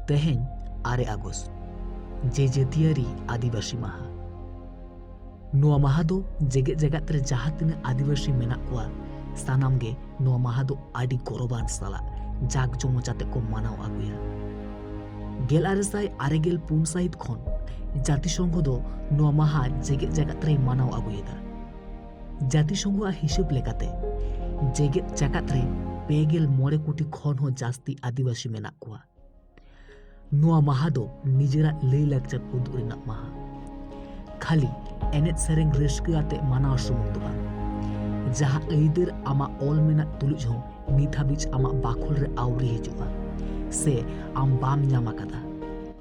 तेहें 6 August जे जातियारी आदिवासी माहा। नोआ माहा दो जेगे जगत रे जहाँ तिना आदिवासी मेना कोआ सानाम गे नोआ माहा दो आदि गौरवान साला जाग जमजाते को मानाव आगुया। 1994 साहित खन जातिसंघ दो नोआ माहा जेगे जगत रे मानाव आगुयेदा। जातिसंघ हिसाब लेकाते जेगेत जगत रे 2.5 कोटी खन हो जास्ती आदिवासी मेना कोआ। नोआ माहा दो निजेरा लई लाकचार उदुग रेना माहा। खाली एनेज सेरेंग रस्का आते मानाव सुमुंग दो बांग। जहाँ अइदार आमा ऑल मेना तुलुज हो नित हाबिज आमा बाखुल रे आवरी हिजुआ से आम बाम ᱧᱟᱢ आकादा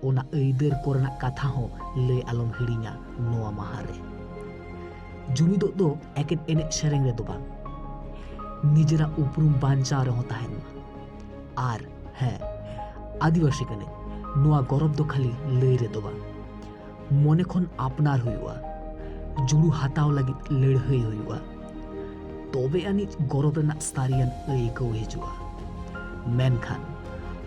ओना अइदार कोरेना कथा हो लई आलम हिड़िङा नोआ माहा रे। जुमिदो दो एकेन एनेज सेरेंग रे दो बांग निजेरा उपरुम बांचाव रहो ताहेन मा। आर है आदिवासी कने नोआ गौरव दो खाली लई रे दो बांग मने खन आपनार हुआ जुड़ू हाताव लगी लड़हई हुआ तबे आनी गौरव रेना सारियान अइकौ हिजुआ। मेनखान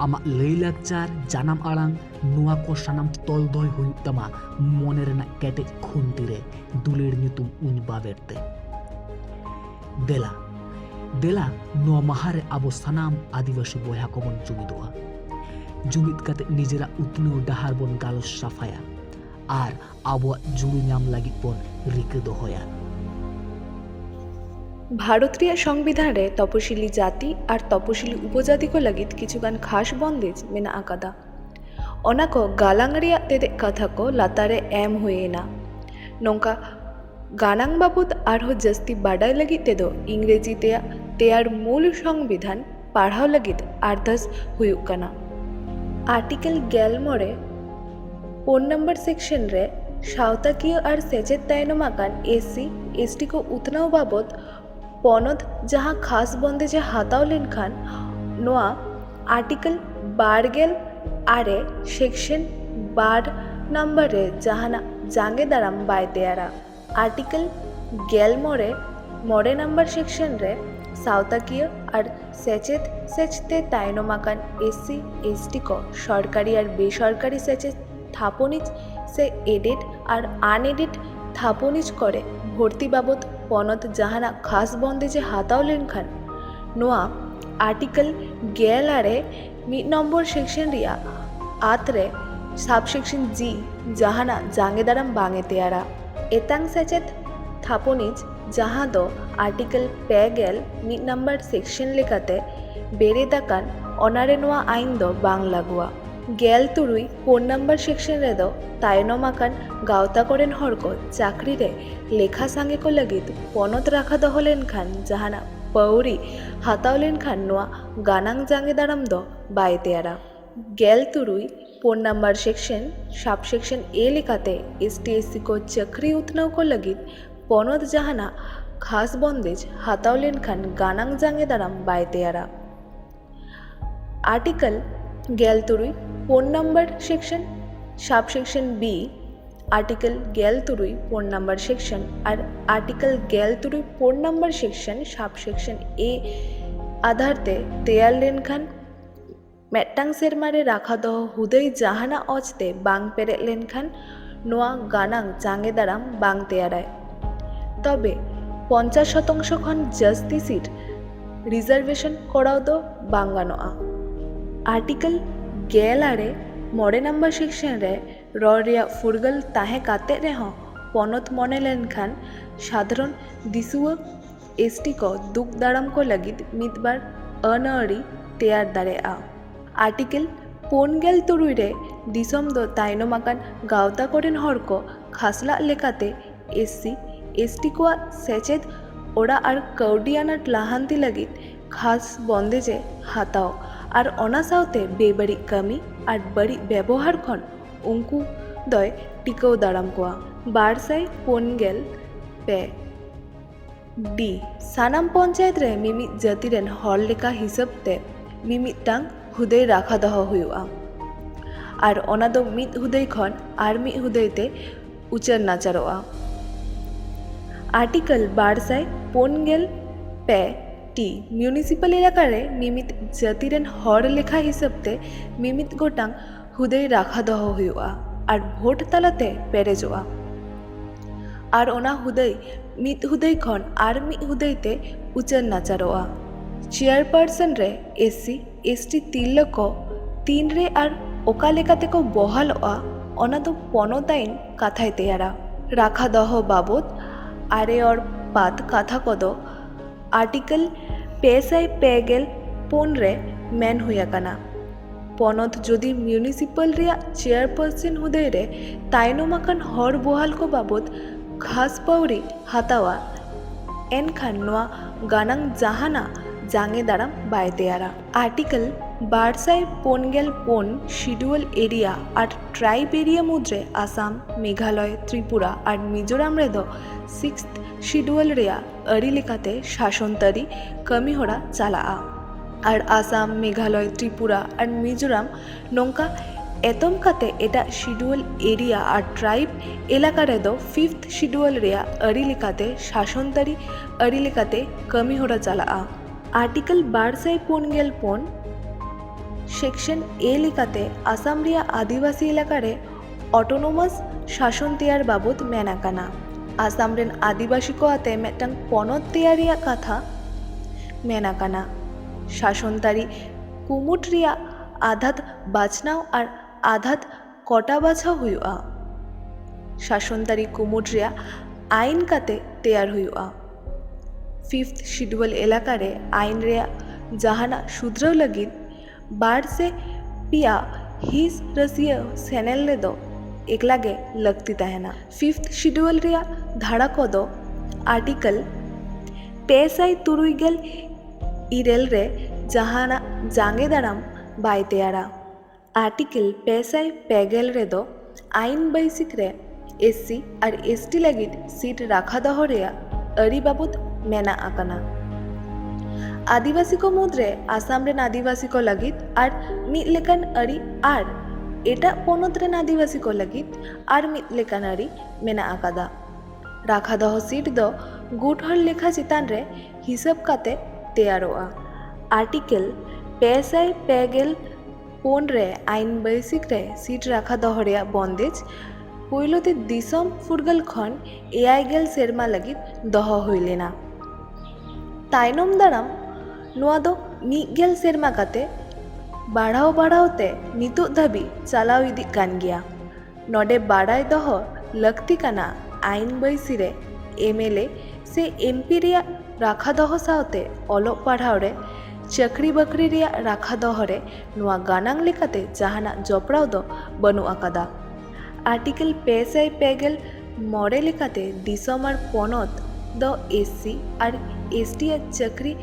आमा लई लाकचार जानाम आड़ांग नोआ को सानाम तल दय हुयुग तमा मने रेना केटेज खुंती रे दुलेर ᱧᱩᱛᱩᱢ उन बाबेरते। देला देला नोआ माहा रे आबो सानाम आदिवासी बयहा को बन जुमिदोआ। जुमिद काते निजेरा उतनौ डाहार बन गालोस साफाया आर आबोआ जुड़ू ᱧᱟᱢ लागिद बन रिके दोहया। भारत रिया संविधान रे तपशिली जाति और तपशिली उपजाति को लगित किछुगान खास बंदेज मेना आकादा। ओना को गालांग रिया तेदे कथा को लातारे एम हुएना। नोंका गानांग बाबद आरहो जस्ती बाडाय लगित तेदो इंग्रेजी तेयार मूल संविधान पढ़ाव लगित आरदास हुयुग कना। आर्टिकल 11 4 नंबर सेक्शन रे सावताकिया और सेचेत तायनम आकान एससी एसटी को उतनाव बाबद पनद जहाँ खास बंदेजे हाताव लेनखान नोआ आर्टिकल 12 सेक्शन 12 नंबर रे जहाना जांगे दाराम बाय तेयारा। आर्टिकल 11 नंबर सेक्शन रे सावताकिया और सेचेत सेचते तायनम आकान एससी एसटी को सरकारी और बेसरकारी सेचेत थापनिज से एडेड और आनएडेड थापनिज करे भर्ती बाबद पनत जहाना खास बंदेजे हाताव लेनखान नोआ आर्टिकल 11 1 नम्बर सेक्शन रिया आतरे सबसेक्शन जी जहाना जांगे दाराम बांगे तेयारा। एतांग सेचेत थापनिज जहाँ दो आर्टिकल 1 नम्बर सेक्शन लेकाते बेरे दाकान ओनारे नोआ आईन दो बांग लागुआ। 4 नम्बर सेक्शन रे दो तायनम आकान गावता करेन हर को चाकरी रे लेखा सांगे को लगित पनत राखा दो लेनखान जहाना पौरी हाताव लेनखान नोआ गानांग जांगे दाराम दो बाय तेयारा। 4 नम्बर सेक्शन सबसेक्शन ए लेकाते एसटी एससी को चाकरी उतनाव को लगित पनत जहाना खास बंदेज हाताव लेनखान गानांग जांगे दाराम बाय तेयारा। Article 4 number section subsection B article 4 number section और article 4 number section subsection A आधारते तेयार लेनखान मेटांग सेरमारे राखा दो हुदय जहाना अजते बांग पेरे लेनखान नोआ गानांग जांगे दाराम बांग तेयाराय। तबे 50% खन जस्ती सीट रिजार्वेशन कराओ दो बांग गानोआ। आर्टिकल 11 नम्बर सेक्शन रे रॉ रिया फुरगल ताहे काते रेहो पनत मने लेनखान साधारण दिसुआ एसटी को दुख दाराम को लगित मिदबार अनअरी तेयार दाड़ेआ। आर्टिकल 5 रे दिसम दो तायनम आकान गावता करेन हर को खासला लेकाते एससी एसटी को सेचेत ओरा और कौडी आनाट लाहांती लगित खास बंदेजे हाताओ और ओना सावते बेबाड़ी कामी और बड़ी व्यवहार खन उनको दय टिकाव दाराम कोआ। 245 डी सानाम पंचायत रे मिमी जाति रेन हर लेखा हिसाब ते मिमिटांग हुदय राखा दहो हुआ और ओना दो मिद हुदय खन और मिद हुदय ते उचार नाचारोआ। आर्टिकल 245 टी म्यूनिसिपल एलाका रे मिमित जाति रेन हर लेखा हिसाब ते मिमित गोटांग হুদেই রাখা দহ ᱦᱩᱭᱩᱜᱼᱟ ᱟᱨ ᱵᱷᱳᱴ ᱛᱟᱞᱟᱛᱮ ᱯᱮᱨᱮᱡᱚᱜᱼᱟ ᱟᱨ ᱚᱱᱟ ᱦᱩᱫᱟᱹᱭ ᱢᱤᱫ ᱦᱩᱫᱟᱹᱭ ᱠᱷᱚᱱ ᱟᱨ ᱢᱤᱫ ᱦᱩᱫᱟᱹᱭ ᱛᱮ ᱩᱪᱟᱹᱲ ᱱᱟᱪᱟᱨᱚᱜᱼᱟ। ᱪᱮᱭᱟᱨᱯᱟᱨᱥᱚᱱ ᱨᱮ SC/ST ᱛᱤᱨᱞᱟᱹ ᱠᱚ ᱛᱤᱱᱨᱮ ᱟᱨ ᱚᱠᱟ ᱞᱮᱠᱟ ᱛᱮᱠᱚ ᱵᱚᱦᱟᱞᱚᱜᱼᱟ ᱚᱱᱟ ᱫᱚ ᱯᱚᱱᱚᱛ ᱟᱹᱭᱤᱱ ᱠᱟᱛᱷᱟᱭ ᱛᱮᱭᱟᱨᱟ। ᱨᱟᱠᱷᱟ ᱫᱚᱦᱚ ᱵᱟᱵᱚᱫ ᱟᱨᱮ ᱚᱨ ᱯᱟᱛ ᱠᱟᱛᱷᱟ ᱠᱚᱫᱚ ᱟᱨᱴᱤᱠᱮᱞ 554 ᱨᱮ ᱢᱮᱱ ᱦᱩᱭ ᱟᱠᱟᱱᱟ। ᱯᱚᱱᱚᱛ ᱡᱩᱫᱤ মিউনিসিপ্যাল ᱨᱮᱭᱟᱜ চেয়ারপারসন ᱦᱩᱫᱟᱹᱭ ᱨᱮ ᱛᱟᱭᱱᱚᱢ ᱟᱠᱟᱱ ᱦᱚᱲ ᱵᱚᱦᱟᱞ ᱠᱚ ᱵᱟᱵᱚᱫ ᱠᱷᱟᱥ ᱯᱟᱹᱣᱲᱤ ᱦᱟᱛᱟᱣᱟ ᱮᱱᱠᱷᱟᱱ ᱱᱚᱣᱟ ᱜᱟᱱᱟᱝ ᱡᱟᱦᱟᱱᱟᱜ ᱡᱟᱸᱜᱮ ᱫᱟᱨᱟᱢ ᱵᱟᱭ ᱛᱮᱭᱟᱨᱟ। ᱟᱨᱴᱤᱠᱮᱞ 254 শিডিউল এরিয়া আর ট্রাইব এরিয়া মুদ্রে আসাম মেঘালয় ত্রিপুরা আর মিজোরাম রেদো 6th শিডিউল রেয়া আᱹᱨᱤ লেᱠᱟᱛᱮ শাসনতারি কামিহরা চালাᱜᱼᱟ আর আসাম মেঘালয় ত্রিপুরা আর মিজোরাম নৌকা এতম কাতে এটা শিডিউল এরিয়া আর ট্রাইব এলাকা রেদো 5th শিডিউল রেয়া আᱹᱨᱤ লেᱠᱟᱛᱮ শাসনতারি আᱹᱨᱤ লেᱠᱟᱛᱮ কামিহরা চালাᱜᱼᱟ। আর্টিকেল 254 সেকশন এ লেকাতে আসাম রিয়া আদিবাসী এলাকারে অটোনোমাস শাসন তেয়ার বাবদ মেন আকানা। আসাম রেন আদিবাসী কো আতে মেটাং পনত তেয়ার রিয়া কাথা মেন আকানা। শাসনতারি কুমুট রিয়া আধাত বাছনাও আর আধাত কটা বাছা হুইউয়া। শাসনতারি কুমুট রিয়া আইন কাতে তেয়ার হুইউয়া। 5th শিডিউল এলাকারে আইন রিয়া জাহানা শুধরাও লাগিদ 12 से पिया हिस रसिया सेनेल रेदो एकलागे लगती तहना। 5th শিডিউল রিয়া ধারা কদো আর্টিকেল 554 ইরেল রে জাহানা জাঙ্গে দারাম বাই তেয়ারা। আর্টিকেল 555 রেদো আইন বৈশিক রে SC আর ST লাগিদ সিট রাখা দহ রেয়া আᱹᱨᱤ বাবদ মেনা আকানা। आदिवासी को मुद्रे आसाम रेन आदिवासी को लगित और मिद लेकान अरी और एटा पोनत रेन आदिवासी को लगित और मिद लेकान अरी मेना आकादा। राखा दह सीट दो गुट हर लेखा चितान रे हिसाब काते तेयारोआ। आर्टिकल 554 रे आईन बैसिक रे सीट राखा दह रेया बंदेज पुइलोते दिसम फुरगल खन 9 सेरमा लगित दह हुइलेना। तायनम दाराम ᱱᱚᱣᱟ ᱫᱚ 1 ᱥᱮᱨᱢᱟ ᱠᱟᱛᱮ ᱵᱟᱲᱦᱟᱣ ᱱᱤᱛᱚᱜ ᱫᱷᱟᱹᱵᱤᱡ ᱪᱟᱞᱟᱣ ᱤᱫᱤᱜ ᱠᱟᱱ ᱜᱮᱭᱟ। ᱱᱚᱰᱮ ᱵᱟᱰᱟᱭ ᱫᱚᱦᱚ ᱞᱟᱹᱠᱛᱤ ᱠᱟᱱᱟ ᱟᱭᱤᱱ ᱵᱟᱹᱭᱥᱤ ᱨᱮ MLA ᱥᱮ MP ᱨᱮᱭᱟᱜ ᱨᱟᱠᱷᱟ ᱫᱚᱦᱚ ᱥᱟᱶᱛᱮ ᱚᱞᱚᱜ ᱯᱟᱲᱦᱟᱣ ᱨᱮ ᱪᱟᱹᱠᱨᱤ ᱵᱟᱹᱠᱨᱤ ᱨᱮᱭᱟᱜ ᱨᱟᱠᱷᱟ ᱫᱚᱦᱚ ᱨᱮ ᱱᱚᱣᱟ ᱜᱟᱱᱟᱝ ᱞᱮᱠᱟᱛᱮ ᱡᱟᱦᱟᱱᱟᱜ ᱡᱚᱯᱲᱟᱣ ᱫᱚ ᱵᱟᱹᱱᱩᱜ ᱟᱠᱟᱫᱟ। ᱟᱨᱴᱤᱠᱮᱞ 555 লেকাতে দিসম আর পনত ᱫᱚ SC আর ST ᱟᱜ চাকরি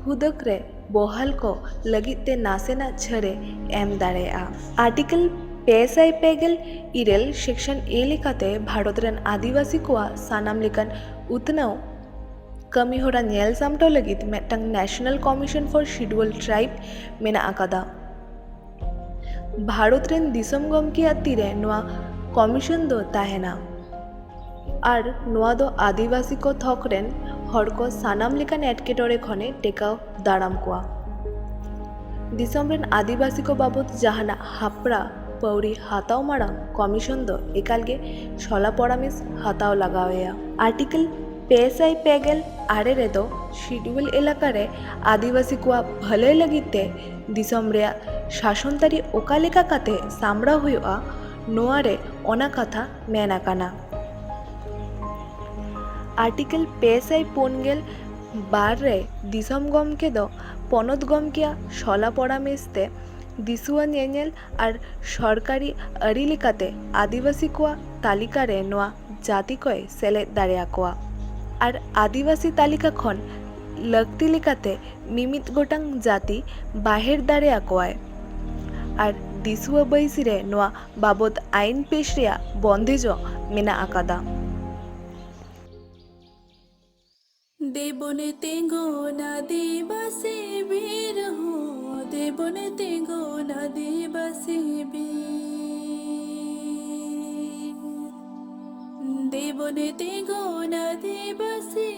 हुदक रे बहाल को लगित ते नासेना छड़े एम दाड़ेया। आर्टिकल 555 सेक्शन ए लेकाते भारत रेन आदिवासी कोआ सानाम लेकान उतनाव कमीहोरा नेल सामटाव लगित मेटांग national commission for schedule tribe मेना आकादा। भारत रेन दिसम गमकिया तीरे नोआ कमिशन दो ताहेना और नोआ दो आदिवासी को थक रेन हर को सानाम लेकान एटकेटोरे खने टेकाव दाराम कोआ। दिसम रेन आदिवासी को बाबद जहाना हापड़ा पौड़ी हाताव मारांग कमिशन दो एकालगे सला परामर्श हाताव लगावेया। आर्टिकल 555 रेदो शिड्यूल एलाका रे आदिवासी कोआ भले लगिते दिसम रेया शासनतारी ओका लेका काते सामड़ा हुआ नोआ रे ओना कथा मेन आकाना। आर्टिकल 555 रे दिसम गमके दो पनत गमकिया सला परामर्शते दिसुआ नेनेल और सरकारी अरी लेकाते आदिवासी कोआ तालिका रे नोआ जाति कोय सेलेद दाड़ेया कोआ और आदिवासी तालिका खन लगती लेकाते मिमित गोटांग जाति बाहेर दाड़ेया कोआय और दिसुआ बैसी रे नोआ बाबद आईन पेश रेया बंदेजो मेना आकादा। देबने तेगो आदिवासी वीर हो देबने तेगो आदिवासी वीर देबने तेगो आदिवासी